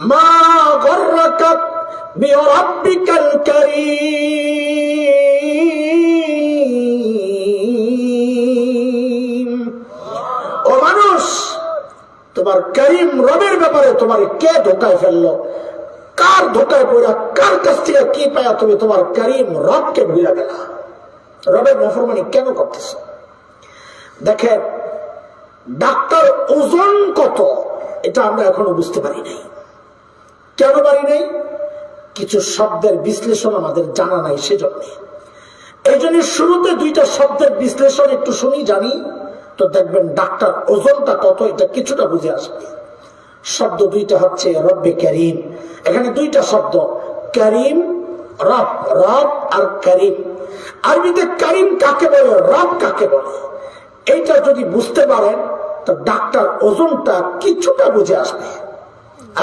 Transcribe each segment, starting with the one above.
মা গররাকা বিরাব্বিকাল কারীম। ও মানুষ, তোমার করিম রবের ব্যাপারে তোমার কে ধোকায় ফেললো? কার ধোকায় পড়া, কার কাছ থেকে কি পায়া তুমি তোমার করিম রবকে ভুলে গেলা? রবের নাফরমানি কেন করতেছ? দেখেন, ডাক্তার ওজন কত এটা আমরা এখনো বুঝতে পারি নাই। কেন পারি নাই? কিছু শব্দের বিশ্লেষণ আমাদের জানা নাই, সেজন্য। এই জন্য শুরুতে দুইটা শব্দের বিশ্লেষণ একটু শুনি, জানি, তো দেখবেন ডাক্তার ওজনটা কত এটা কিছুটা বুঝে আসবে। শব্দ দুইটা হচ্ছে রব্বে করিম। এখানে দুইটা শব্দ, করিম রব, রব আর করিম। আরবিতে করিম কাকে বলে, রব কাকে বলে, এইটা যদি বুঝতে পারেন তো ডাক্তার ওজনটা কিছুটা বুঝে আসবে।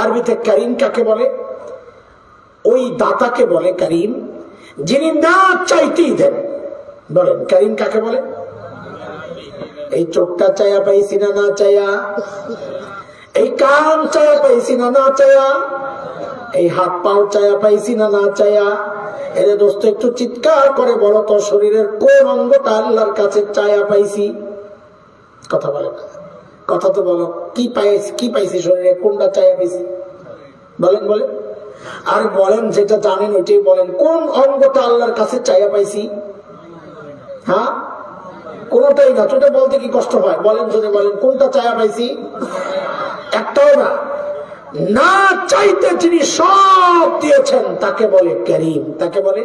আরবিতে করিম কাকে বলে? ওই দাতাকে বলে করিম যিনি না চাইতেই দেন। বলেন করিম কাকে বলে? এই চোখটা চায়া পাইছি না, না চায়া? এই কান চায়া পাইছি না, না চায়া? এই হাত পাও চায়া পাইছি না, না চায়া? এর দোস্ত একটু চিৎকার করে বলো তো, শরীরের কোন অঙ্গটা আল্লাহর কাছে চায়া পাইছি? কথা বলে না, কথা তো বলো। কি পাইছি, কি পাইছি শরীরে, কোনটা চায়া পাইছি? বলেন বলেন। আর বলেন যেটা জানেন ওইটাই বলেন। কোন অঙ্গটা আল্লাহর কাছে চায়া পাইছি? হ্যাঁ, কোনটাই না। তোটা বলতে কি কষ্ট হয়? বলেন যদি বলেন, কোনটা চায়া পাইছি? একটাও না। না চাইতে যিনি সব দিয়েছেন তাকে বলে করিম, তাকে বলে।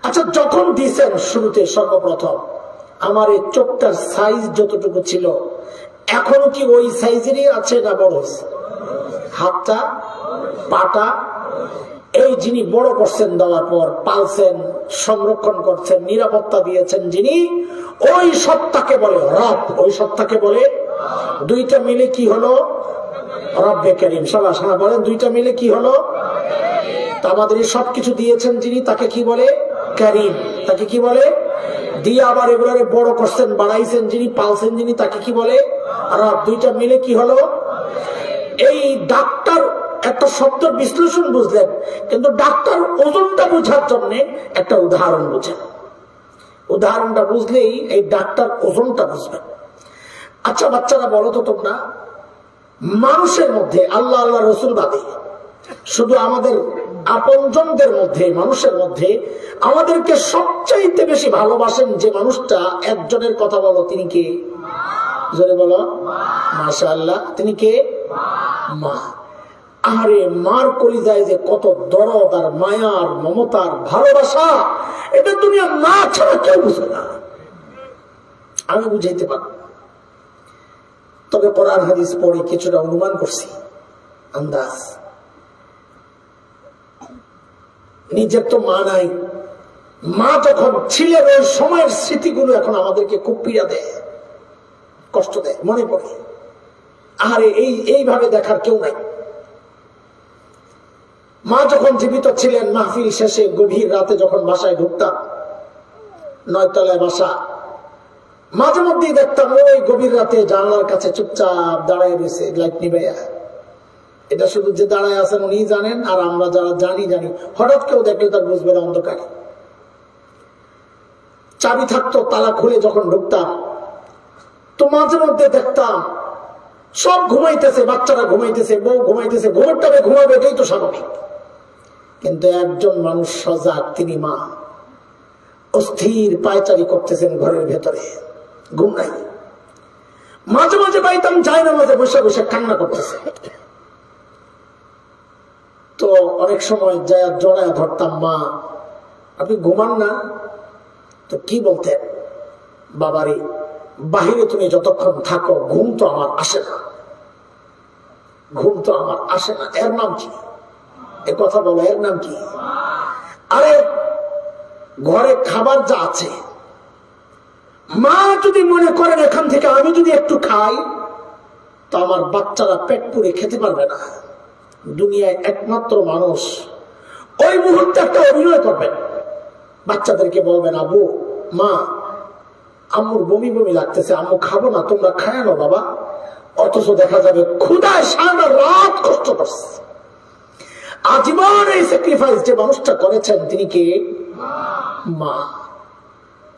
আচ্ছা, যখন দিয়েছেন শুরুতে সর্বপ্রথম আমার এই চোখটার সাইজ যতটুকু ছিল এখনো কি ওই সাইজেরই আছে না বড় হয়েছে? হাতটা, পাটা, এই যিনি বড় করছেন, দেওয়ার পর পালছেন, সংরক্ষণ করছেন, নিরাপত্তা দিয়েছেন যিনি, ওই সত্তাকে বলে রব, ওই সত্তাকে বলে। দুইটা মিলে কি হলো? রব্বে করিম। সবাই শোনা বলেন, দুইটা মিলে কি হলো? তো আমাদের সবকিছু দিয়েছেন যিনি, তাকে কি বলে? করিম। তাকে কি বলে? দিয়ে আবার এগুলারে বড় করছেন, বাড়াইছেন যিনি, পালছেন যিনি, তাকে কি বলে? রব। দুইটা মিলে কি হলো? এই ডাক্তার একটা শব্দের বিশ্লেষণ বুঝলেন, কিন্তু ডাক্তার ওজনটা বোঝার জন্য একটা উদাহরণ বুঝেন। উদাহরণটা বুঝলেই এই ডাক্তার ওজনটা বুঝবেন। আচ্ছা বাচ্চারা, বলো তো তোমরা, মানুষের মধ্যে আল্লাহ আল্লাহ রসুল বাদে শুধু আমাদের আপনজনদের মধ্যে, মানুষের মধ্যে আমাদেরকে সবচাইতে বেশি ভালোবাসেন যে মানুষটা, একজনের কথা বলো, তিনি কে? জোরে বলো। মাশাআল্লাহ। তিনি কে? মা। আরে মার কলিজায় যে কত দরদ আর মায়ার, মমতার, ভালোবাসা, এটা দুনিয়া না ছাড়া কেউ বুঝে না। আমি বুঝাইতে পারব, তবে কোরআন হাদিস পড়ে কিছুটা অনুমান করছি, আন্দাজ। নিজের তো মা নাই, মা যখন ছিলেন ওই সময়ের স্মৃতিগুলো এখন আমাদেরকে খুব পীড়া দেয়, কষ্ট দেয়, মনে পড়ে। আরে এইভাবে দেখার কেউ নাই। মা যখন জীবিত ছিলেন, মাহফিল শেষে গভীর রাতে যখন বাসায় ঢুকতাম, 9 তলায় বাসা, মাঝে মধ্যেই দেখতাম ওই গভীর রাতে জানলার কাছে চুপচাপ দাঁড়ায় রয়েছে, লাইট নিভাইয়া। এটা শুধু যে দাঁড়ায় আছেন উনি জানেন, আর আমরা যারা জানি। হঠাৎ কেউ দেখলে তার বুঝবে না অন্ধকারে। চাবি থাকতো, তালা খুলে যখন ঢুকতাম তো মাঝে মধ্যে দেখতাম সব ঘুমাইতেছে, বাচ্চারা ঘুমাইতেছে, বউ ঘুমাইতেছে, ঘুমের টাইমে ঘুমাবে, এটাই তো স্বাভাবিক। কিন্তু একজন মানুষ সজাগ, তিনি মা। অস্থির পায়চারি করতেছেন ঘরের ভেতরে, ঘুম নাই। মাঝে মাঝে পাইতাম যায় না, মাঝে বসে বসে কান্না করতেছে। তো অনেক সময় যায় জড়ায় ধরতাম, মা আপনি ঘুমান না? তো কি বলতেন? বাবারে, বাহিরে তুমি যতক্ষণ থাকো ঘুম তো আমার আসে না, ঘুম তো আমার আসে না। এর নাম কি? এ কথা বলো, এর নাম কি? আরে ঘরে খাবার যা আছে, মা যদি মনে করেন এখান থেকে আমি যদি একটু খাই তো আমার বাচ্চারা পেট পুরে খেতে পারবে না। দুনিয়ায় একমাত্র মানুষ ওই মুহূর্তে একটা অভিনয় করবেন, বাচ্চাদেরকে বলবেন, আবু, মা, আম্মুর বমি বমি লাগতেছে, আম্মু খাবো না, তোমরা খায় না বাবা। অথচ দেখা যাবে ক্ষুধায় সারা রাত কষ্ট করছে। আজীবন এই স্যাক্রিফাইস যে মানুষটা করেছেন তিনি কে? মা।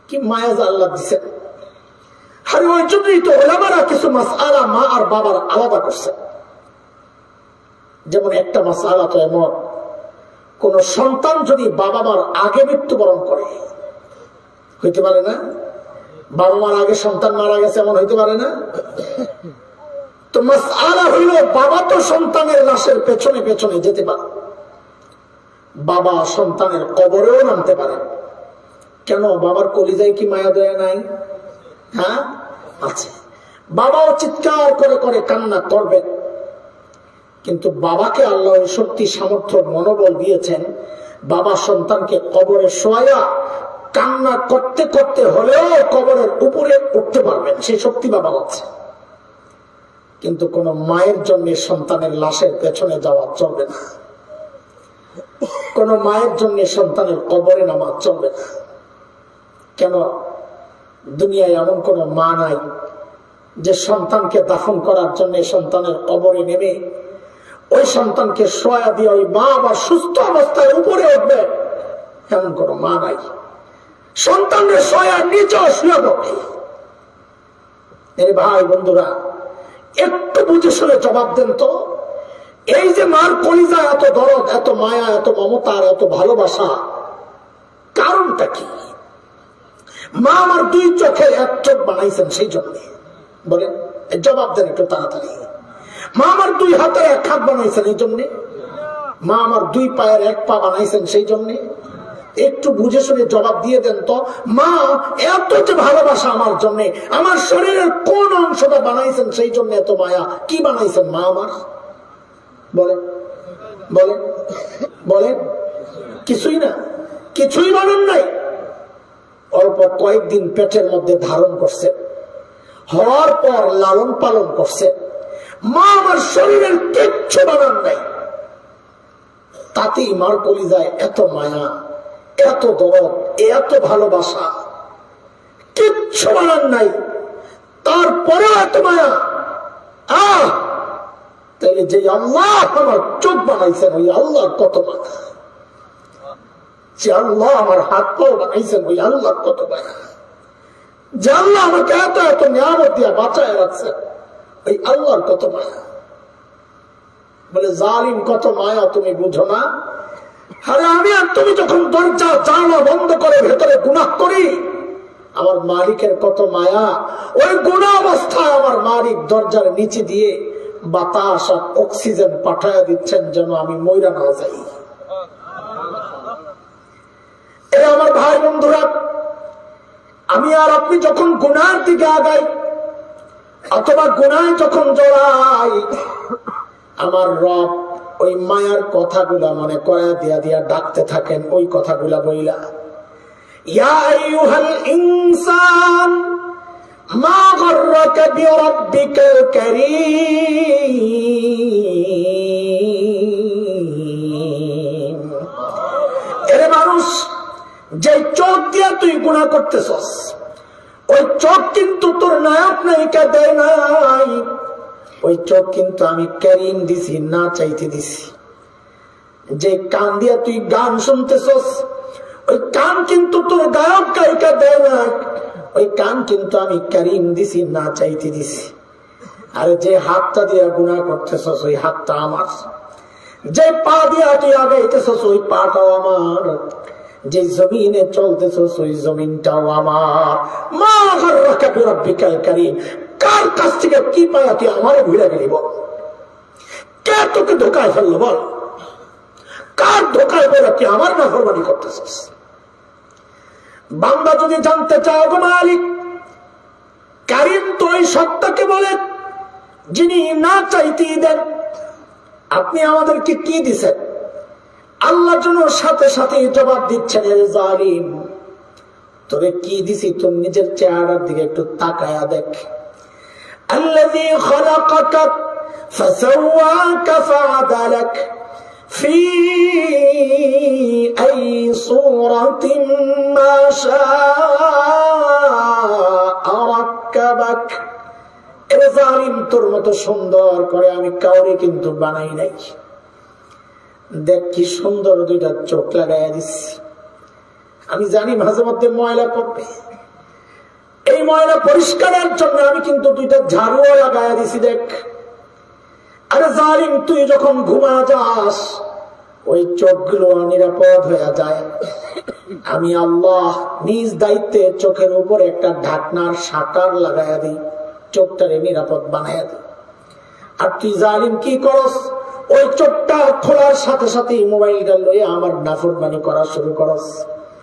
কি মায়া যে আল্লাহ দিচ্ছেন। আর ওই জন্যই তো ওলামারা কিছু মাসআলা মা আর বাবার আলাদা করছে। যেমন একটা মাসআলা তো এমন, কোন সন্তান যদি বাবা মার আগে মৃত্যুবরণ করে, হইতে পারে না? বাবা মার আগে সন্তান মারা গেছে, এমন হইতে পারে না? তো মাসআলা হইল, বাবা তো সন্তানের লাশের পেছনে পেছনে যেতে পারে, বাবা সন্তানের কবরেও নামতে পারে। কেন? বাবার কলিজায় কি মায়া দয়া নাই? হ্যাঁ, আছে। বাবাও চিৎকার করে করে কান্না করবে, কিন্তু বাবাকে আল্লাহ শক্তি সামর্থ্য মনোবল দিয়েছেন, বাবা সন্তানকে কবরে শোয়া কান্না করতে করতে হলেও কবরের উপরে উঠতে পারবেন, সেই শক্তি বাবা আছে। কিন্তু কোন মায়ের জন্য সন্তানের লাশের পেছনে যাওয়া চলবে না, কোন মায়ের জন্য সন্তানের কবরে নামা চলবে না। কেন? দুনিয়ায় এমন কোন মা নাই যে সন্তানকে দাফন করার জন্য সন্তানের কবরে নেমে ওই সন্তানকে শোয়া দিয়ে ওই মা আবার সুস্থ অবস্থায় উপরে উঠবে, এমন কোন মা নাই। সন্তানের শোয়া নিজেও শুয়ে পড়ে। ভাই বন্ধুরা, একটু বুঝে শুনে জবাব দেন তো, এই যে মার কলিজা এত দরদ, এত মায়া, এত মমতা, এত ভালোবাসা, কারণটা কি? মা আমার দুই চোখে এক চোখ বানাইছেন সেই জন্য। বলেন, জবাব দেন একটু তাড়াতাড়ি। মা আমার দুই হাতে এক হাত বানাইছেন এই জন্যে? মা আমার দুই পায়ের এক পা বানাইছেন সেই জন্যে? একটু বুঝে শুনে জবাব দিয়ে দেন তো, মা এত যে ভালোবাসা আমার জন্য, আমার শরীরের কোন অংশটা বানাইছেন সেই জন্য এত মায়া? কি বানাইছেন মা আমার? বলেন বলেন বলেন। কিছুই না, কিছুই বানান নাই। অল্প কয়েকদিন পেটের মধ্যে ধারণ করছে, হওয়ার পর লালন পালন করছে। মা আমার শরীরের কিচ্ছু বানান নাই, তাতেই মার কলিজায় এত মায়া, এত দরদ, এত ভালোবাসা, কিচ্ছু বানান নাই, তারপরেও এত মায়া। তাইলে যে আল্লাহ আমার চোখ বানাইছেন ওই আল্লাহর কত মায়া, যে আল্লাহ আমার হাত পাও বানাইছেন ওই আল্লাহর কত মায়া, যে আল্লাহ আমাকে এত এত নিয়ামত দিয়া বাঁচায় রাখছেন ওই আল্লাহর কত মায়া। বলে জালিম কত মায়া তুমি বুঝো না? আরে আমি আর তুমি যখন দরজা জানলা বন্ধ করে ভেতরে গুনাহ করি, আমার মালিকের কত মায়া। ওই গুনাহ অবস্থায় আমার মালিক দরজার নিচে দিয়ে বাতাস আর অক্সিজেন পাঠায় দিচ্ছেন যেন আমি মইরা না যাই। এ আমার ভাই বন্ধুরা, আমি আর আপনি যখন গুনার দিকে আগাই অথবা গুনায় যখন জড়াই, আমার রব ওই মায়ার কথাগুলা মনে করে দিয়া দিয়া ডাকতে থাকেন ওই কথাগুলা বইলা, ইয়া আইয়ুহাল ইনসান মা গররাকা বিরাব্বিকাল কারীম। এরে মানুষ, যে চোখ দিয়া তুই গুনাহ করতেছস, ওই চোখ কিন্তু তোর নায়ক নায়িকা দেয় নাই, ওই চোখ কিন্তু আমি কারীম দিছি, না চাইতে দিছি। যে কান দিয়া তুই গান শুনতেছস, ওই কান কিন্তু তোর গায়ক গায়িকা দেয় না, ওই কান কিন্তু আমি কারীম দিছি, না চাইতে দিছি। আর যে হাতটা দিয়া গুনাহ করতেছস ওই হাতটা আমার, যে পা দিয়া তুই আগাইতেছস ওই পাটাও আমার, যে জমিনে চলতেছস ওই জমিনটাও আমার। মা গররাকা বিরাব্বিকাল কারীম, কার কাছ থেকে কি পায়া তুই আমারে ভুলে গেলি? বল, কে তোকে ধোকায় ফেললো? বল, কার ধোকায় পড়ে তুই আমার নাফরমানি করতেছিস? বান্দা যদি জানতে চাও গো মালিক কারীম তো ওই সত্তাকে বলে যিনি না চাইতেই দেন। আপনি আমাদেরকে কি দিছেন? আল্লাহ যেন সাথে সাথে জবাব দিচ্ছেন, এর জালিম তোরে কি দিছি তোর নিজের চেহারার দিকে একটু তাকায়া দেখ। আল্লাযী খালাকাকা ফাসাওয়াকা ফাআদালাক ফি আই সূরাতিন মা শাআ রাক্কাবাক। এর জালিম তোর মতো সুন্দর করে আমি কাউরে কিন্তু বানাই নাই। দেখ কি সুন্দর দুইটা চোখ লাগাইয়া দিচ্ছি। আমি জানি মাঝে মধ্যে ময়লা পড়বে, এই ময়লা পরিষ্কারের জন্য আমি কিন্তু দুইটা ঝাড়ুও লাগাইয়া দিছি। দেখ, আরে জালিম, তুই যখন ঘুমা যাস ওই চোখগুলো নিরাপদ হয়ে যায়। আমি আল্লাহ নিজ দায়িত্বে চোখের উপরে একটা ঢাকনার শাটার লাগাইয়া দিই, চোখটারে নিরাপদ বানাইয়া দিই। আর তুই জালিম কি করস, ওই চোখটা খোলার সাথে সাথে মোবাইলটা লইয়া আমার নাফরমানি করা শুরু করস।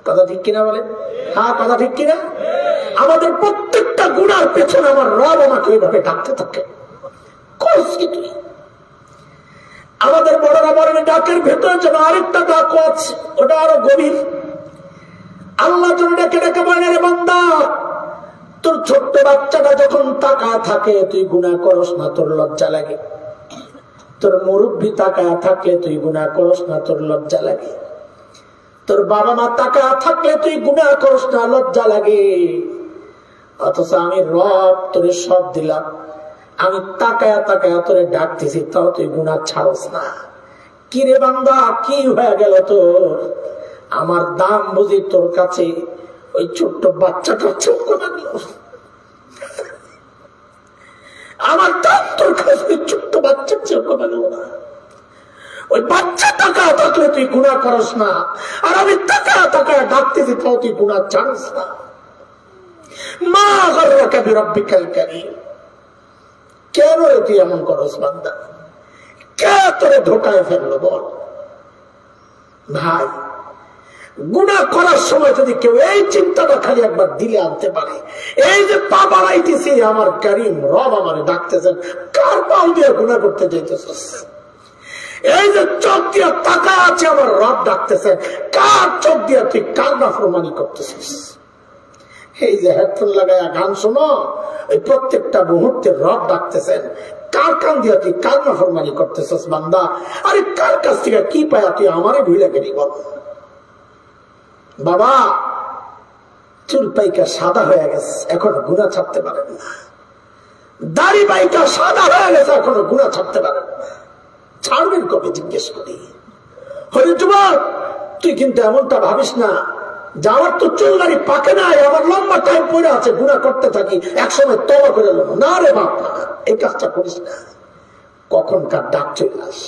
কথা ঠিক কিনা বলে? হ্যাঁ, কথা ঠিক কিনা? আমাদের প্রত্যেকটা গুনার পেছনে আমার রব আমাকে এইভাবে ডাকতে থাকে। করস কি তুই? আমাদের বড়রা বলেন ডাকের ভেতরে যেন আরেকটা ডাক আছে, ওটা আরো গভীর। আল্লাহ যেন ডেকে ডেকে বলেন, রে বান্দা, তোর ছোট্ট বাচ্চাটা যখন তাকায় থাকে তুই গুনাহ করস না, তোর লজ্জা লাগে। তোর মুরব্বী তাকায় থাকলে তুই গুনাহ করস না, তোর লজ্জা লাগে। তোর বাবা মা তাকায় থাকলে তুই গুনাহ করস না, লজ্জা লাগে। অথচ আমি রব তোরে সব দিলাম, আমি তাকায়া তাকায়া তোরে ডাকতেছি, তাও তুই গুনাহ ছাড়স না। কি রে বান্দা, কি হয়ে গেল তোর? আমার দাম বুঝি তোর কাছে ওই ছোট্ট বাচ্চাটার চোখ লাগলো? আমার দাম তোর কাছে ওই ছোট্ট বাচ্চার চোখ লাগলো না? ওই বাচ্চা তাকায় থাকলে তুই গুনাহ করস না, আর আমি তাকায়া তাকায়া ডাকতেছি, তাও তুই গুনাহ ছাড়স না। মা গররাকা বিরাব্বিকাল কারীম, কেন তুই এমন করস বান্দা? কে তোরে ধোকায় ফেললো বল? ভাই, গুনাহ করার সময় যদি কেউ এই চিন্তাটা খালি একবার দিলে আনতে পারে, এই যে পা বাড়াইতেছি, আমার কারীম রব আমারে ডাকতেছেন, কার পাও দিয়ে গুনাহ করতে যাইতেছিস? এই যে চোখ দিয়ে তাকায় আছে, আমার রব ডাকতেছে, কার চোখ দিয়ে তুই কার নাফরমানি করতেছিস? এই যে হেডফোন লাগায়া গান শোনো, ওই প্রত্যেকটা মুহূর্তে রব ডাকতেছেন, কার কান দিয়া তুই কার নাফরমানি করতেছিস বান্দা? আরে কার কাছ থেকে কি পায়া তুই আমারে ভুলে গেলি বল? বাবা, চুল পাইকা সাদা হয়ে গেছে, এখনো গুনাহ ছাড়তে পারেন না। দাড়ি পাইকা সাদা হয়ে গেছে, এখনো গুনাহ ছাড়তে পারেন না। ছাড়বেন কবে জিজ্ঞেস করি? হরে যুবক, তুই কিন্তু এমনটা ভাবিস না যে আমার তো চুল দাড়ি পাকে নাই, আমার লম্বা টাইম পড়ে আছে, গুনাহ করতে থাকি, একসময় তওবা করে নেব না। রে বাবা, এই কাজটা করিস না। কখনকার ডাক চলে আস,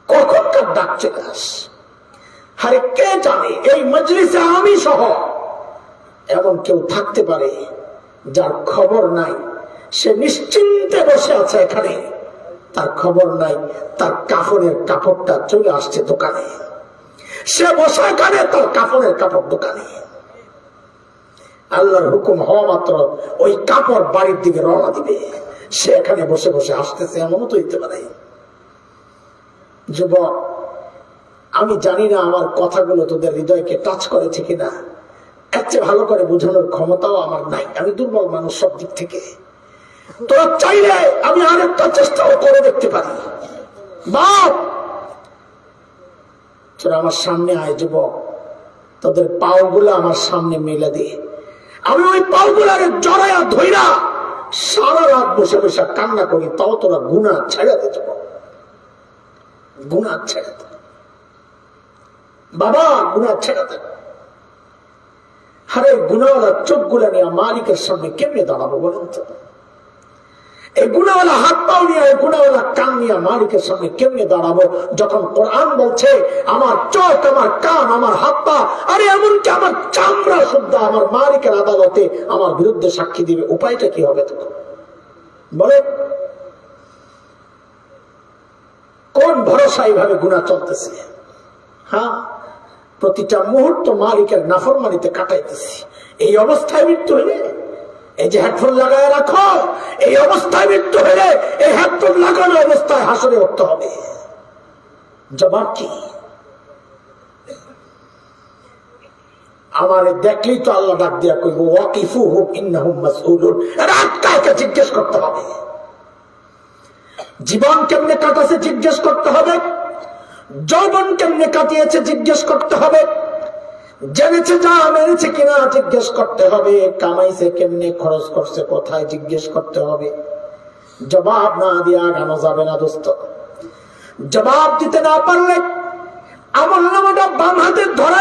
কখনকার ডাক চলে আস। আরে কে জানে এই মজলিসে আমি সহ এমন কেউ থাকতে পারে যার খবর নাই, সে নিশ্চিন্তে বসে আছে এখানে, তার খবর নাই তার কাফনের কাপড়টা চলে আসছে দোকানে, সে বসা এখানে, তার কাপড়ের কাপড় দোকানে। আল্লাহর হুকুম হওয়া মাত্র ওই কাপড় বাড়ির দিকে রওনা দিবে, সে এখানে বসে বসে আসতেছে, এমনও তো হইতে পারে। যুবক, আমি জানি না আমার কথাগুলো তোদের হৃদয়কে টাচ করেছে কিনা, এর চেয়ে ভালো করে বোঝানোর ক্ষমতাও আমার নাই, আমি দুর্বল মানুষ সব দিক থেকে। তোরা চাইলে আমি আরেকটা চেষ্টাও করে দেখতে পারি। বাপ, তোরা আমার সামনে আয় যুবক, তোদের পাও গুলো আমার সামনে মেলে দিয়ে, আমি ওই পাও গুলারে জড়াইয়া ধইরা সারা রাত বসে বসে কান্না করি, তাও তোরা গুনাহ ছেড়ে দে যুবক, গুনাহ ছেড়ে দে বাবা, গুনাহ ছেড়ে দে। আরে গুনাহওয়ালা চোখ গুলা নিয়ে মালিকের সামনে কেমনে দাঁড়াবো বলেন তো? এই গুনাহওয়ালা হাত পাও নিয়ে, এই গুনাহওয়ালা কান নিয়ে মালিকের সামনে কেমনে দাঁড়াবো, যখন কোরআন বলছে আমার চোখ, আমার কান, আমার হাত পা, আরে এমনকি আমার চামড়া শুদ্ধা আমার মালিকের আদালতে আমার বিরুদ্ধে সাক্ষী দিবে? উপায়টা কি হবে তখন বলে? কোন ভরসা এইভাবে গুনাহ চলতেছে? হ্যাঁ, প্রতিটা মুহূর্ত মালিকের নাফরমানিতে কাটাইতেছি। এই অবস্থায় মৃত্যু হলে, এই যে হেডফোন লাগায় রাখো, এই অবস্থায় মৃত্যু হলে এই হেডফোন লাগানো অবস্থায় হাসরে উঠতে হবে। জবাব কি? আমার দেখলেই তো আল্লাহ ডাক দিয়া কইব, ওয়াকিফুহুম ইন্নাহুম মাসউলুন। এরা আটকাকে জিজ্ঞেস করতে হবে। জীবন কেমনে কাটাছে জিজ্ঞেস করতে হবে, যৌবন কেমনে কাটিয়েছে জিজ্ঞেস করতে হবে, জেনেছে যা মেরেছে কিনা জিজ্ঞেস করতে হবে, কামাইছে কেমনে, খরচ করছে কোথায় জিজ্ঞেস করতে হবে। জবাব না দিয়ে আগানো যাবে না দোস্ত। জবাব দিতে না পারলে আমল নামাটা বাম হাতে ধরা